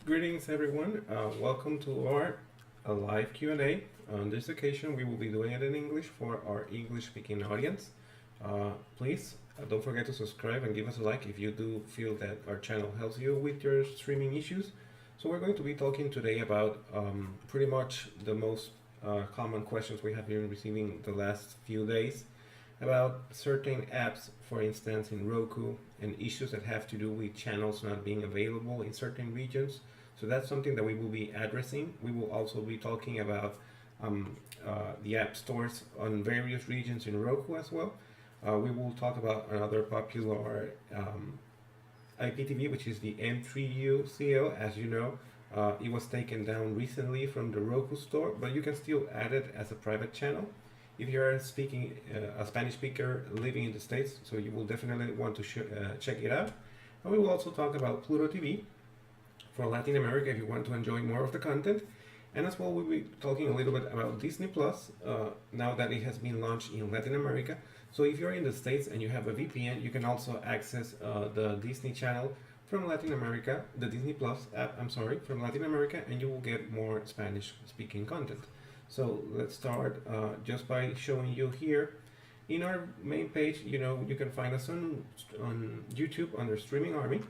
Greetings everyone, welcome to our live Q&A. On this occasion we will be doing it in English for our English speaking audience. Please don't forget to subscribe and give us a like if you do feel that our channel helps you with your streaming issues. So we're going to be talking today about pretty much the most common questions we have been receiving the last few days about certain apps, for instance in Roku, and issues that have to do with channels not being available in certain regions. So that's something that we will be addressing. We will also be talking about the app stores on various regions in Roku as well. We will talk about another popular IPTV, which is the M3U As you know, it was taken down recently from the Roku store, but you can still add it as a private channel if you're speaking a Spanish speaker living in the States, so you will definitely want to check it out. And we will also talk about Pluto TV for Latin America if you want to enjoy more of the content. And as well, we'll be talking a little bit about Disney Plus now that it has been launched in Latin America. So if you're in the States and you have a VPN, you can also access the Disney channel from Latin America, the Disney Plus app, from Latin America, and you will get more Spanish speaking content. So let's start just by showing you here in our main page. You can find us on YouTube under Streaming Army.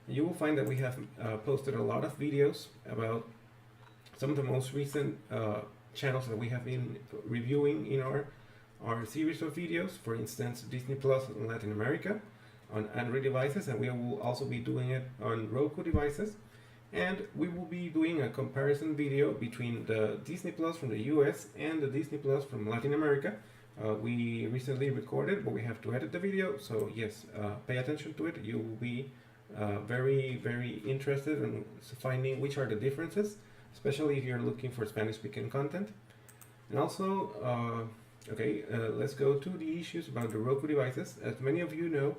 You will find that we have posted a lot of videos about some of the most recent channels that we have been reviewing in our series of videos. For instance, Disney Plus in Latin America on Android devices, and we will also be doing it on Roku devices. And we will be doing a comparison video between the Disney Plus from the US and the Disney Plus from Latin America. We recently recorded, but we have to edit the video, so yes, pay attention to it. You will be very interested in finding which are the differences, especially if you're looking for Spanish speaking content. And also, let's go to the issues about the Roku devices. As many of you know,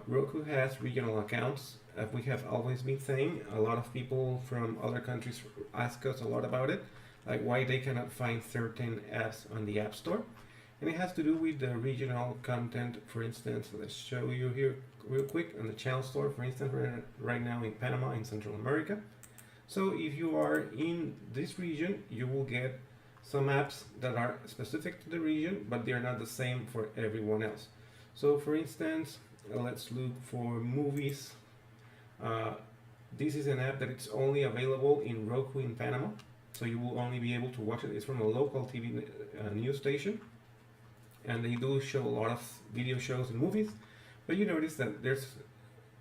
Roku has regional accounts. As we have always been saying, a lot of people from other countries ask us a lot about it, like why they cannot find certain apps on the App Store. And it has to do with the regional content. For instance, let's show you here real quick on the channel store, for instance, right now in Panama in Central America. So if you are in this region, you will get some apps that are specific to the region, but they're not the same for everyone else. So for instance, let's look for movies. This is an app that it's only available in Roku in Panama, so you will only be able to watch it. It's from a local TV news station, and they do show a lot of video shows and movies, but you notice that there's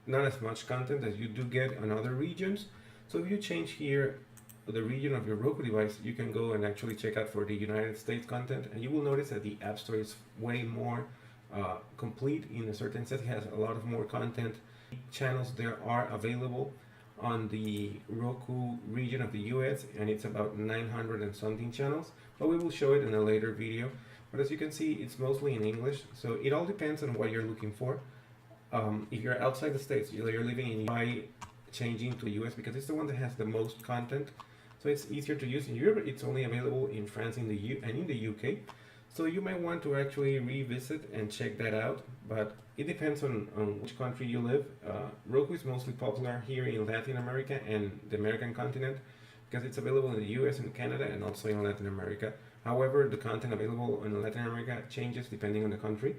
not as much content as you do get on other regions. So if you change here the region of your Roku device, you can go and actually check out for the United States content, and you will notice that the App Store is way more complete in a certain sense. It has a lot of more content. Channels there are available on the Roku region of the US, and it's about 900 and something channels, but we will show it in a later video. But as you can see, it's mostly in English, so it all depends on what you're looking for. If you're outside the States, you're living in by changing to US because it's the one that has the most content, so it's easier to use. In Europe, it's only available in France and in the UK. So you might want to actually revisit and check that out, but it depends on which country you live. Roku is mostly popular here in Latin America and the American continent because it's available in the US and Canada and also in Latin America. However, the content available in Latin America changes depending on the country.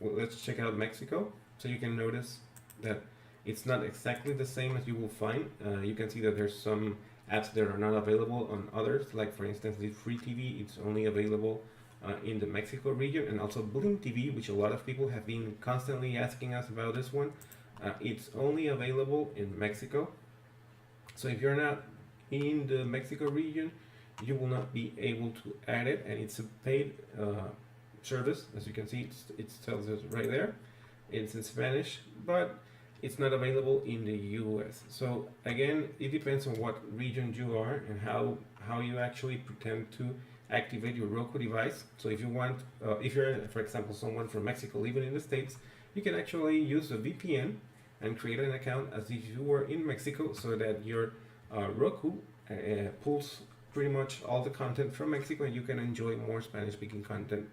Let's check out Mexico. So you can notice that it's not exactly the same as you will find. You can see that there's some apps that are not available on others, like for instance the Free TV. It's only available in the Mexico region, and also Blim TV, which a lot of people have been constantly asking us about this one. It's only available in Mexico. So if you're not in the Mexico region, you will not be able to add it, and it's a paid service. As you can see, it tells us right there. It's in Spanish, but it's not available in the US. So again, it depends on what region you are and how you actually pretend to activate your Roku device. So if you want, if you're, for example, someone from Mexico living in the States, you can actually use a VPN and create an account as if you were in Mexico, so that your Roku pulls pretty much all the content from Mexico, and you can enjoy more Spanish speaking content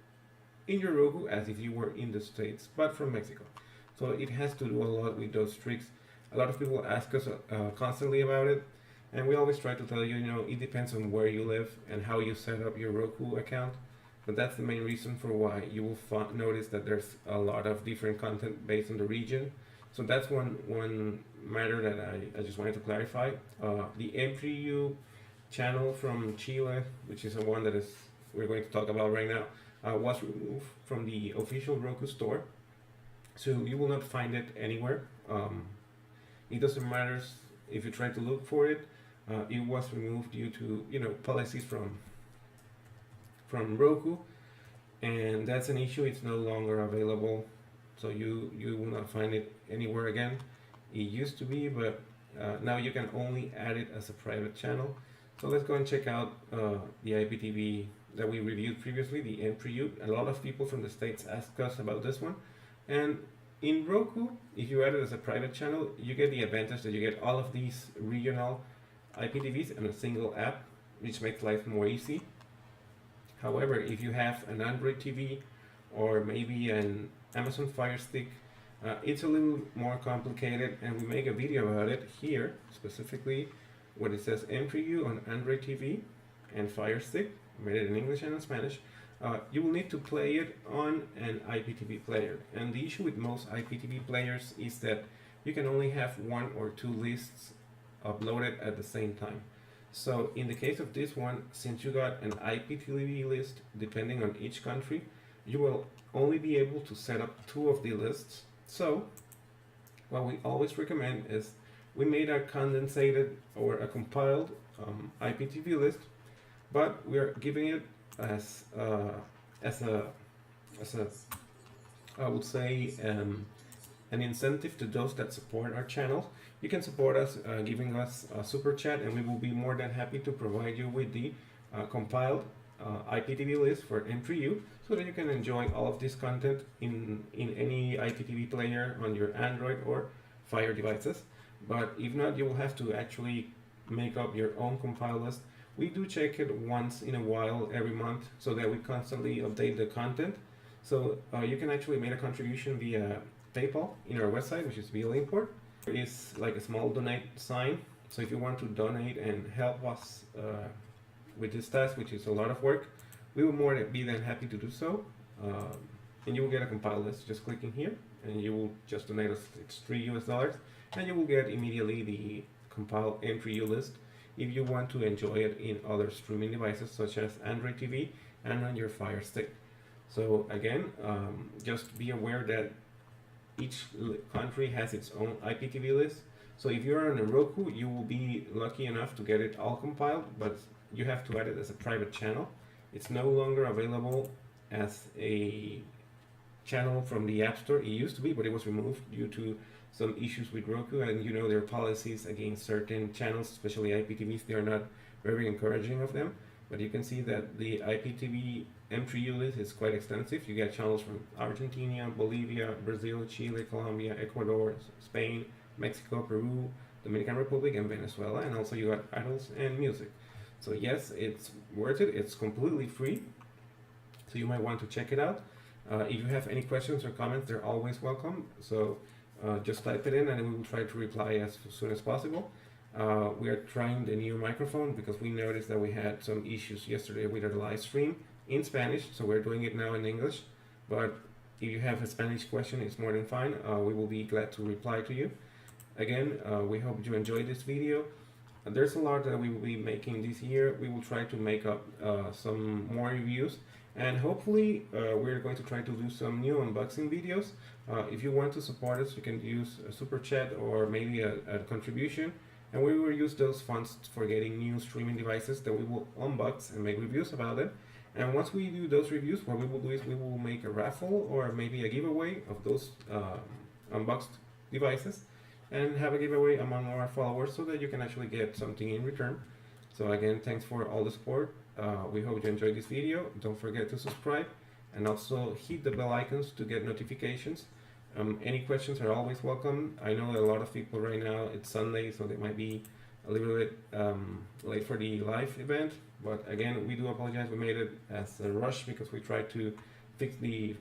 in your Roku as if you were in the States, but from Mexico. So it has to do a lot with those tricks A lot of people ask us constantly about it, and we always try to tell you, it depends on where you live and how you set up your Roku account. But that's the main reason for why you will notice that there's a lot of different content based on the region. So that's one matter that I just wanted to clarify. The MPU channel from Chile, which is the one that we're going to talk about right now, was removed from the official Roku store. So you will not find it anywhere. It doesn't matter if you try to look for it. It was removed due to policies from Roku, and that's an issue. It's no longer available, so you will not find it anywhere again. It used to be, but now you can only add it as a private channel. So let's go and check out the IPTV that we reviewed previously, the MPU. A lot of people from the States asked us about this one. And in Roku, if you add it as a private channel, you get the advantage that you get all of these regional IPTVs in a single app, which makes life more easy. However, if you have an Android TV or maybe an Amazon Fire Stick, it's a little more complicated, and we make a video about it here, specifically when it says MPU on Android TV and Fire Stick, made it in English and in Spanish. You will need to play it on an IPTV player, and the issue with most IPTV players is that you can only have one or two lists uploaded at the same time. So in the case of this one, since you got an IPTV list depending on each country, you will only be able to set up two of the lists. So what we always recommend is we made a condensated or a compiled IPTV list, but we are giving it as a I would say an incentive to those that support our channel. You can support us giving us a super chat, and we will be more than happy to provide you with the compiled IPTV list for MPU, so that you can enjoy all of this content in any IPTV player on your Android or Fire devices. But if not, you will have to actually make up your own compiled list. We do check it once in a while every month, so that we constantly update the content. So you can actually make a contribution via PayPal in our website, which is Bealimport. There is like a small donate sign, so if you want to donate and help us with this task, which is a lot of work, we will be than happy to do so. And you will get a compiled list just clicking here, and you will just donate us, it's $3 US, and you will get immediately the compiled MPU list if you want to enjoy it in other streaming devices such as Android TV and on your Fire Stick. So again, just be aware that each country has its own IPTV list. So if you're on a Roku, you will be lucky enough to get it all compiled, but you have to add it as a private channel. It's no longer available as a channel from the App Store. It used to be, but it was removed due to some issues with Roku, and their policies against certain channels, especially IPTVs, they are not very encouraging of them. But you can see that the IPTV MPU list is quite extensive. You get channels from Argentina, Bolivia, Brazil, Chile, Colombia, Ecuador, Spain, Mexico, Peru, Dominican Republic, and Venezuela. And also you got adults and music. So yes, it's worth it. It's completely free. So you might want to check it out. If you have any questions or comments, they're always welcome. So just type it in, and we will try to reply as soon as possible. We are trying the new microphone because we noticed that we had some issues yesterday with our live stream in Spanish, so we're doing it now in English. But if you have a Spanish question, it's more than fine. We will be glad to reply to you. Again, we hope you enjoyed this video. There's a lot that we will be making this year. We will try to make up some more reviews, and hopefully we're going to try to do some new unboxing videos. If you want to support us, you can use a super chat or maybe a contribution, and we will use those funds for getting new streaming devices that we will unbox and make reviews about it. And once we do those reviews, what we will do is we will make a raffle or maybe a giveaway of those unboxed devices, and have a giveaway among our followers so that you can actually get something in return. So again, thanks for all the support. We hope you enjoyed this video. Don't forget to subscribe, and also hit the bell icons to get notifications. Any questions are always welcome. I know a lot of people right now, it's Sunday, so they might be a little bit late for the live event. But again, we do apologize. We made it as a rush because we tried to fix the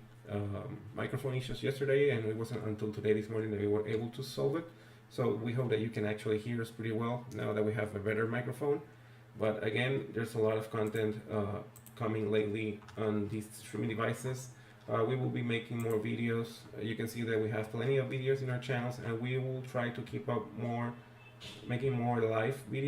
microphone issues yesterday, and it wasn't until today, this morning, that we were able to solve it. So we hope that you can actually hear us pretty well now that we have a better microphone. But again, there's a lot of content coming lately on these streaming devices. We will be making more videos. You can see that we have plenty of videos in our channels, and we will try to keep up more, making more live videos.